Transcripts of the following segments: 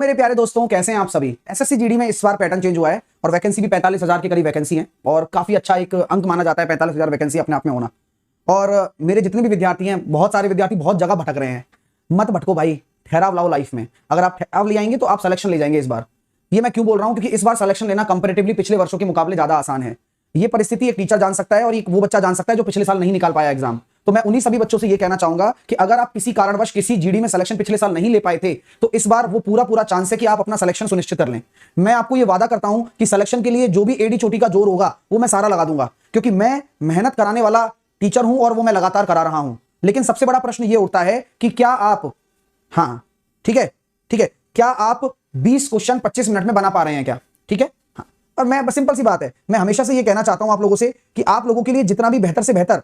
मेरे प्यारे दोस्तों, कैसे हैं आप सभी। एसएससी जीडी में इस बार पैटर्न चेंज हुआ है और वैकेंसी भी 45,000 के करीब वैकेंसी है और काफी अच्छा एक अंक माना जाता है 45,000 वैकेंसी अपने आप में होना। और मेरे जितने भी विद्यार्थी हैं, बहुत सारे विद्यार्थी बहुत जगह भटक रहे हैं। मत भटको भाई, ठहराव लाओ लाइफ में। अगर आप ठहराव ले आएंगे तो आप सिलेक्शन ले जाएंगे इस बार। ये मैं क्यों बोल रहा हूं, क्योंकि इस बार सिलेक्शन लेना कंपैरेटिवली पिछले वर्षों के मुकाबले ज्यादा आसान है। ये परिस्थिति एक टीचर जान सकता है और एक वो बच्चा जान सकता है जो पिछले साल नहीं निकाल पाया एग्जाम। तो मैं उन्हीं सभी बच्चों से ये कहना चाहूंगा कि अगर आप किसी कारणवश किसी जीडी में सिलेक्शन पिछले साल नहीं ले पाए थे तो इस बार वो पूरा चांस है कि आप अपना सिलेक्शन सुनिश्चित कर लें। मैं आपको ये वादा करता हूं कि सिलेक्शन के लिए जो भी एडी चोटी का जोर होगा वो मैं सारा लगा दूंगा, क्योंकि मैं मेहनत कराने वाला टीचर हूं और वो मैं लगातार करा रहा हूं। लेकिन सबसे बड़ा प्रश्न ये उठता है कि क्या आप, हाँ ठीक है, क्या आप 20 क्वेश्चन 25 मिनट में बना पा रहे हैं क्या? ठीक है। हाँ। और मैं बस सिंपल सी बात है, मैं हमेशा से ये कहना चाहता हूं आप लोगों से कि आप लोगों के लिए जितना भी बेहतर से बेहतर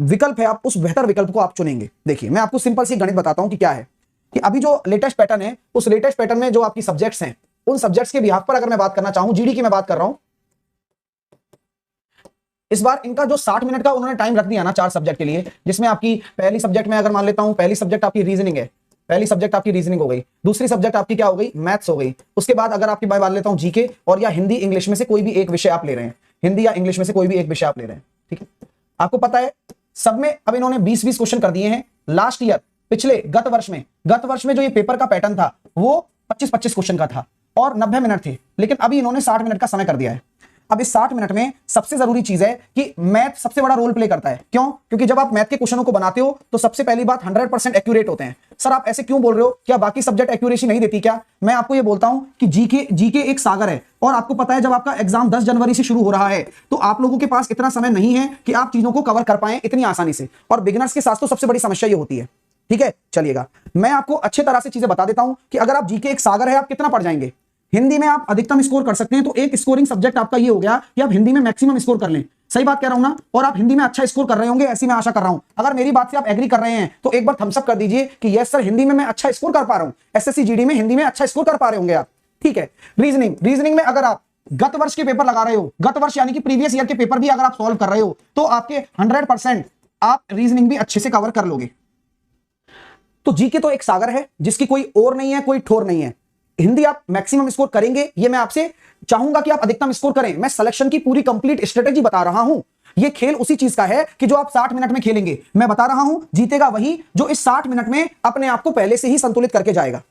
विकल्प है, आप उस बेहतर विकल्प को आप चुनेंगे। देखिए, मैं आपको सिंपल सी गणित बताता हूं कि क्या है कि अभी जो लेटेस्ट पैटर्न है, उस लेटेस्ट पैटर्न में जो आपकी सब्जेक्ट्स हैं, उन सब्जेक्ट्स के बिहाफ पर अगर मैं बात करना चाहूं, जीडी की मैं बात कर रहा हूं, इस बार इनका जो 60 मिनट का उन्होंने टाइम रख दिया ना 4 सब्जेक्ट के लिए, जिसमें आपकी पहली सब्जेक्ट में अगर मान लेता हूं, पहली सब्जेक्ट आपकी रीजनिंग है, पहली सब्जेक्ट आपकी रीजनिंग हो गई, दूसरी सब्जेक्ट आपकी क्या हो गई, मैथ्स हो गई। उसके बाद अगर आपकी मान लेता हूं जीके और या हिंदी इंग्लिश में से कोई भी एक विषय आप ले रहे हैं, हिंदी या इंग्लिश में से कोई भी एक विषय आप ले रहे हैं। ठीक है, आपको पता है सब में अब इन्होंने 20-20 क्वेश्चन कर दिए हैं। लास्ट ईयर पिछले गत वर्ष में जो ये पेपर का पैटर्न था वो 25-25 क्वेश्चन का था और 90 मिनट थे, लेकिन अभी इन्होंने 60 मिनट का समय कर दिया है। अब इस 60 मिनट में सबसे जरूरी चीज है कि मैथ सबसे बड़ा रोल प्ले करता है। क्यों? क्योंकि जब आप मैथ के क्वेश्चनों को बनाते हो तो सबसे पहली बात 100% एक्यूरेट होते हैं। सर आप ऐसे क्यों बोल रहे हो, क्या बाकी सब्जेक्ट एक्यूरेसी नहीं देती क्या? मैं आपको ये बोलता हूं कि जीके एक सागर है और आपको पता है जब आपका एग्जाम 10 जनवरी से शुरू हो रहा है तो आप लोगों के पास इतना समय नहीं है कि आप चीजों को कवर कर पाए इतनी आसानी से, और बिगिनर्स के साथ तो सबसे बड़ी समस्या ये होती है। ठीक है, चलिएगा मैं आपको अच्छे तरह से चीजें बता देता हूं कि अगर आप जीके एक सागर है, आप कितना पढ़ जाएंगे। हिंदी में आप अधिकतम स्कोर कर सकते हैं, तो एक स्कोरिंग सब्जेक्ट आपका ये हो गया कि आप हिंदी में मैक्सिमम स्कोर कर लें। सही बात कह रहा हूं ना? और आप हिंदी में अच्छा स्कोर कर रहे होंगे, ऐसी मैं आशा कर रहा हूं। अगर मेरी बात से आप एग्री कर रहे हैं तो एक बार थम्स अप कर दीजिए कि यस सर, हिंदी में मैं अच्छा स्कोर कर पा रहा हूं। एसएससी जीडी में हिंदी में अच्छा स्कोर कर पा रहे होंगे आप। ठीक है। रीजनिंग में अगर आप गत वर्ष के पेपर लगा रहे हो, गत वर्ष यानी कि प्रीवियस ईयर के पेपर भी अगर आप सॉल्व कर रहे हो तो आपके 100% आप रीजनिंग भी अच्छे से कवर कर लोगे। तो जीके तो एक सागर है जिसकी कोई और नहीं है, कोई ठोर नहीं है। हिंदी आप मैक्सिमम स्कोर करेंगे, ये मैं आपसे चाहूंगा कि आप अधिकतम स्कोर करें। मैं सिलेक्शन की पूरी कंप्लीट स्ट्रेटेजी बता रहा हूं। ये खेल उसी चीज का है कि जो आप 60 मिनट में खेलेंगे। मैं बता रहा हूं, जीतेगा वही जो इस 60 मिनट में अपने आप को पहले से ही संतुलित करके जाएगा।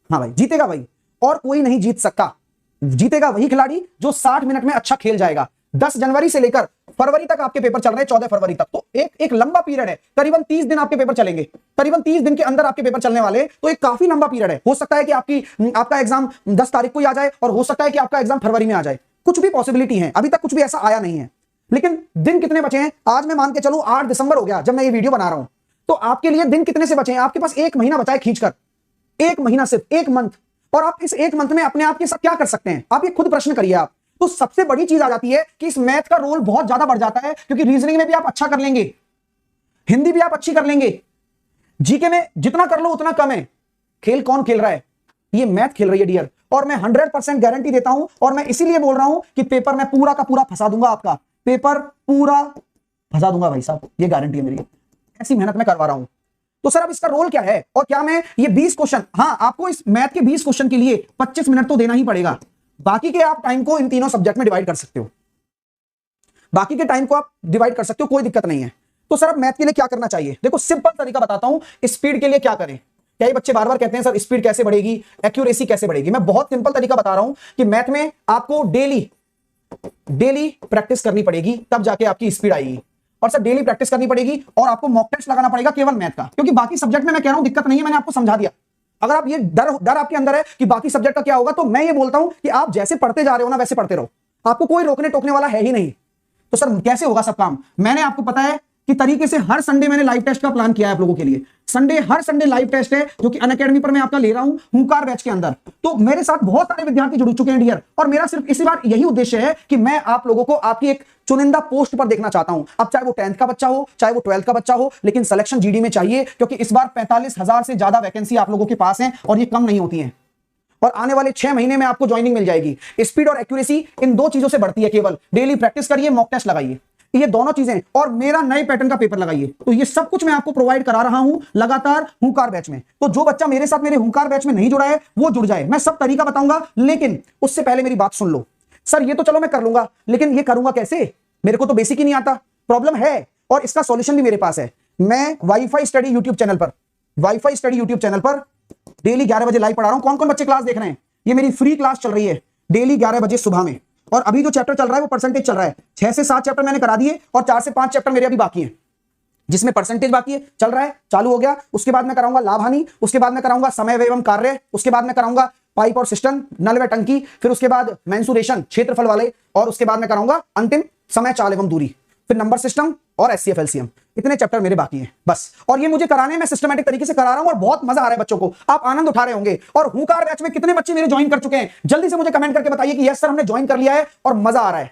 हाँ भाई, जीतेगा वही, और कोई नहीं जीत सकता। जीतेगा वही खिलाड़ी जो 60 मिनट में अच्छा खेल जाएगा। 10 जनवरी से लेकर फरवरी तक आपके पेपर चल रहे हैं, 14 फरवरी तक, तो एक लंबा पीरियड है। करीबन 30 दिन आपके पेपर चलेंगे, करीबन 30 दिन के अंदर आपके पेपर चलने वाले, तो एक काफी लंबा पीरियड है। हो सकता है कि आपका एग्जाम 10 तारीख को ही आ जाए और हो सकता है कि आपका एग्जाम फरवरी में आ जाए। कुछ भी पॉसिबिलिटी है, अभी तक कुछ भी ऐसा आया नहीं है। लेकिन दिन कितने बचे हैं? आज मैं मान के चलूं 8 दिसंबर हो गया जब मैं ये वीडियो बना रहा हूं, तो आपके लिए दिन कितने से बचे हैं? आपके पास 1 महीना बचा है खींचकर, 1 महीना, सिर्फ 1 मंथ। और आप इस 1 मंथ में अपने आप के साथ क्या कर सकते हैं? आप ये खुद प्रश्न करिए आप। तो सबसे बड़ी चीज आ जाती है कि इस मैथ का रोल बहुत ज्यादा बढ़ जाता है, क्योंकि रीजनिंग में भी आप अच्छा कर लेंगे, हिंदी भी आप अच्छी कर लेंगे, जीके में जितना कर लो उतना कम है। खेल कौन खेल रहा है? ये मैथ खेल रही है डियर। और मैं 100% गारंटी देता हूं, और मैं इसीलिए बोल रहा हूं कि पेपर मैं पूरा का पूरा फंसा दूंगा, आपका पेपर पूरा फंसा दूंगा भाई साहब, ये गारंटी है मेरी। ऐसी मेहनत मैं करवा रहा हूं। तो सर अब इसका रोल क्या है, और क्या मैं ये 20 क्वेश्चन, हाँ आपको इस मैथ के 20 क्वेश्चन के लिए 25 मिनट तो देना ही पड़ेगा। बाकी के आप टाइम को इन तीनों सब्जेक्ट में डिवाइड कर सकते हो, बाकी के टाइम को आप डिवाइड कर सकते हो, कोई दिक्कत नहीं है। तो सर अब मैथ के लिए क्या करना चाहिए? देखो सिंपल तरीका बताता हूं। स्पीड के लिए क्या करें? कई बच्चे बार बार कहते हैं सर स्पीड कैसे बढ़ेगी, एक्यूरेसी कैसे बढ़ेगी। मैं बहुत सिंपल तरीका बता रहा हूं कि मैथ में आपको डेली प्रैक्टिस करनी पड़ेगी, तब जाके आपकी स्पीड आएगी। और सर डेली प्रैक्टिस करनी पड़ेगी और आपको मॉक टेस्ट लगाना पड़ेगा केवल मैथ का, क्योंकि बाकी सब्जेक्ट में मैं कह रहा हूं दिक्कत नहीं है, मैंने आपको समझा दिया। अगर आप ये डर आपके अंदर है कि बाकी सब्जेक्ट का क्या होगा, तो मैं ये बोलता हूं कि आप जैसे पढ़ते जा रहे हो ना वैसे पढ़ते रहो, आपको कोई रोकने टोकने वाला है ही नहीं। तो सर कैसे होगा सब काम? मैंने आपको पता है कि तरीके से हर संडे मैंने लाइव टेस्ट का प्लान किया है आप लोगों के लिए। हर संडे लाइव टेस्ट है जो कि अनअकैडमी पर मैं आपका ले रहा हूं, हुंकार बैच के अंदर। तो मेरे साथ बहुत सारे विद्यार्थी जुड़ चुके हैं डियर, और मेरा सिर्फ इसी बार यही उद्देश्य है कि मैं आप लोगों को आपकी एक चुनिंदा पोस्ट पर देखना चाहता हूं। अब चाहे वो 10th का बच्चा हो, चाहे वो 12th का बच्चा हो, लेकिन सिलेक्शन जीडी में चाहिए, क्योंकि इस बार 45,000 से ज्यादा वैकेंसी आप लोगों के पास है और ये कम नहीं होती है। और आने वाले 6 महीने में आपको ज्वाइनिंग मिल जाएगी। स्पीड और एक्यूरेसी इन 2 चीजों से बढ़ती है केवल। डेली प्रैक्टिस करिए, मॉक टेस्ट लगाइए। ये दोनों चीजें, और मेरा नए पैटर्न का पेपर लगाइए। तो ये सब कुछ मैं आपको प्रोवाइड करा रहा हूं लगातार हुंकार बैच में। तो जो बच्चा मेरे साथ मेरे हुंकार बैच में नहीं जुड़ा है वो जुड़ जाए। मैं सब तरीका बताऊंगा, लेकिन उससे पहले मेरी बात सुन लो। सर ये तो चलो मैं कर लूंगा, लेकिन ये करूंगा कैसे? मेरे को तो बेसिक ही नहीं आता। प्रॉब्लम है और इसका सॉल्यूशन भी मेरे पास है। मैं वाईफाई स्टडी यूट्यूब चैनल पर डेली 11 बजे लाइव पढ़ा रहा हूं। कौन कौन बच्चे क्लास देख रहे हैं? ये मेरी फ्री क्लास चल रही है डेली 11 बजे सुबह में। और अभी जो चैप्टर चल रहा है वो परसेंटेज चल रहा है। 6 से 7 चैप्टर मैंने करा दिए और 4 से 5 चैप्टर मेरे अभी बाकी हैं, जिसमें परसेंटेज बाकी है, चल रहा है, चालू हो गया। उसके बाद मैं कराऊंगा लाभ हानि, उसके बाद मैं कराऊंगा समय एवं कार्य, उसके बाद मैं कराऊंगा पाइप और सिस्टम, नल व टंकी, फिर उसके बाद मेंसुरेशन क्षेत्रफल वाले, और उसके बाद मैं कराऊंगा अंतिम समय चाल एवं दूरी, फिर नंबर सिस्टम और एचसीएफ एलसीएम। इतने चैप्टर मेरे बाकी हैं बस। और ये मुझे कराने में सिस्टमेटिक तरीके से करा रहा हूं और बहुत मजा आ रहा है बच्चों को। आप आनंद उठा रहे होंगे। और हुंकार बैच में कितने बच्चे मेरे ज्वाइन कर चुके हैं? जल्दी से मुझे कमेंट करके बताइए कि यस सर हमने ज्वाइन कर लिया है और मजा आ रहा है।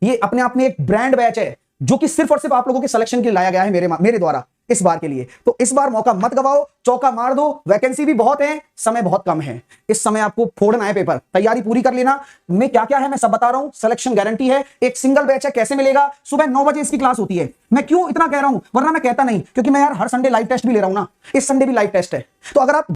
ये अपने आप में एक ब्रांड बैच है जो कि सिर्फ और सिर्फ आप लोगों के सिलेक्शन के लिए लाया गया है मेरे द्वारा इस बार के लिए। तो इस बार मौका मत गवाओ, चौका मार दो। वैकेंसी भी बहुत है, समय बहुत कम है। इस समय आपको फोड़ना है पेपर, तैयारी पूरी कर लेना। मैं क्या क्या है मैं सब बता रहा हूं। सिलेक्शन गारंटी है। एक सिंगल बैच है, कैसे मिलेगा? सुबह 9 बजे इसकी क्लास होती है। मैं क्यों इतना कह रहा हूं, वरना मैं कहता नहीं, क्योंकि मैं यार हर संडे लाइव टेस्ट भी ले रहा हूं ना। इस संडे भी लाइव टेस्ट है। तो अगर आप